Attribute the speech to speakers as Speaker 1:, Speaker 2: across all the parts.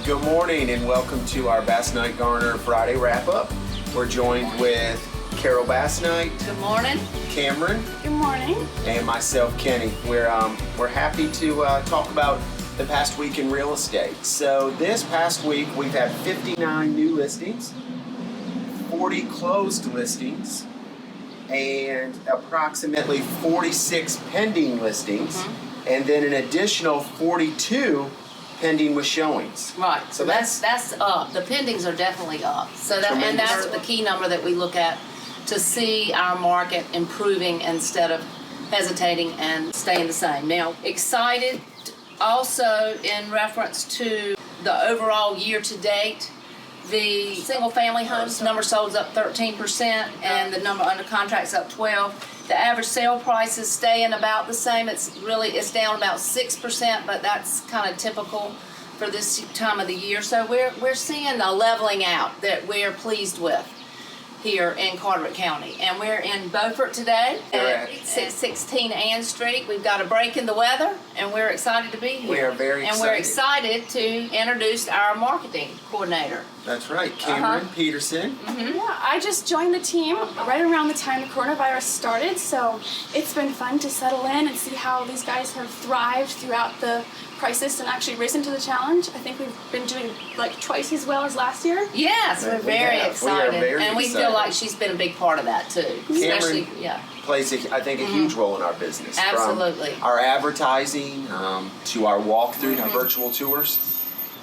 Speaker 1: Good morning and welcome to our Bass Knight Garner Friday wrap-up. We're joined with Carol Bass Knight.
Speaker 2: Good morning.
Speaker 1: Camryn.
Speaker 3: Good morning.
Speaker 1: And myself, Kenny. We're happy to talk about the past week in real estate. So this past week we've had 59 new listings, 40 closed listings, and approximately 46 pending listings, and then an additional 42 pending with showings.
Speaker 2: Right. So that's up. The pendings are definitely up. So and that's the key number that we look at to see our market improving instead of hesitating and staying the same. Now, excited also in reference to the overall year to date. The single family homes number sold up 13% and the number under contract's up 12%. The average sale price is staying about the same. It's down about 6%, but that's kind of typical for this time of the year. So we're seeing a leveling out that we're pleased with here in Carteret County. And we're in Beaufort today at 616 Ann Street. We've got a break in the weather and we're excited to be here.
Speaker 1: We are very excited.
Speaker 2: And we're excited to introduce our marketing coordinator.
Speaker 1: That's right, Camryn Peterson.
Speaker 3: Yeah, I just joined the team right around the time the coronavirus started, so it's been fun to settle in and see how these guys have thrived throughout the crisis and actually risen to the challenge. I think we've been doing like twice as well as last year.
Speaker 2: Yes, we're very excited.
Speaker 1: And
Speaker 2: we feel like she's been a big part of that too.
Speaker 1: Camryn plays, I think, a huge role in our business.
Speaker 2: Absolutely.
Speaker 1: From our advertising to our walkthrough, our virtual tours,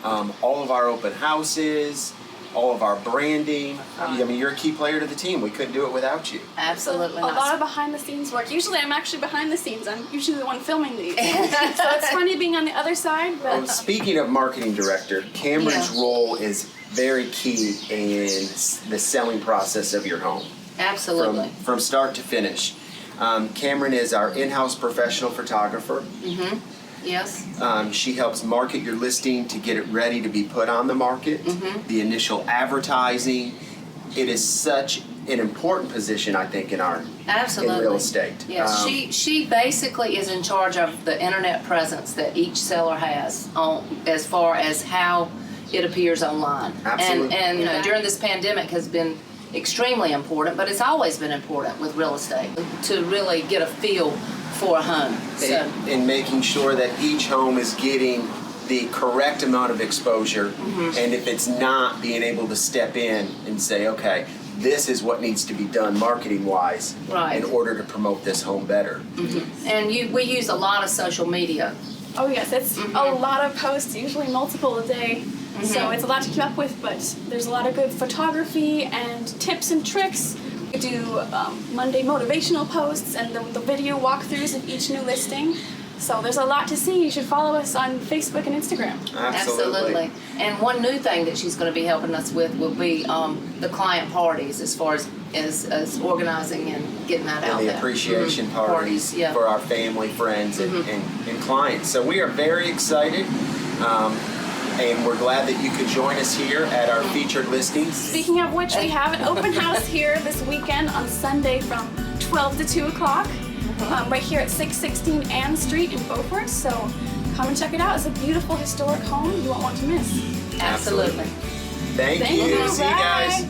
Speaker 1: all of our open houses, all of our branding. I mean, you're a key player to the team. We couldn't do it without you.
Speaker 2: Absolutely.
Speaker 3: A lot of behind the scenes work. Usually I'm actually behind the scenes. I'm usually the one filming these. So it's funny being on the other side. But
Speaker 1: speaking of marketing director, Camryn's role is very key in the selling process of your home.
Speaker 2: Absolutely.
Speaker 1: From start to finish. Camryn is our in-house professional photographer.
Speaker 2: Yes.
Speaker 1: She helps market your listing to get it ready to be put on the market. The initial advertising. It is such an important position, I think, in real estate.
Speaker 2: Yes. She basically is in charge of the internet presence that each seller has as far as how it appears online.
Speaker 1: Absolutely.
Speaker 2: And during this pandemic has been extremely important, but it's always been important with real estate to really get a feel for a home.
Speaker 1: And making sure that each home is getting the correct amount of exposure, and if it's not, being able to step in and say, okay, this is what needs to be done marketing-wise in order to promote this home better.
Speaker 2: And we use a lot of social media.
Speaker 3: oh yes, it's a lot of posts, usually multiple a day. So it's a lot to keep up with, but there's a lot of good photography and tips and tricks. We do Monday motivational posts and the video walkthroughs of each new listing. So there's a lot to see. You should follow us on Facebook and Instagram.
Speaker 1: Absolutely.
Speaker 2: And one new thing that she's going to be helping us with will be the client parties, as far as organizing and getting that out there.
Speaker 1: And the appreciation parties for our family, friends, and clients. So we are very excited. And we're glad that you could join us here at our featured listings. Speaking
Speaker 3: of which, we have an open house here this weekend on Sunday from 12 to 2 o'clock, right here at 616 Ann Street in Beaufort. So come and check it out. It's a beautiful historic home you won't want to miss.
Speaker 2: Absolutely.
Speaker 1: Thank you. See you guys.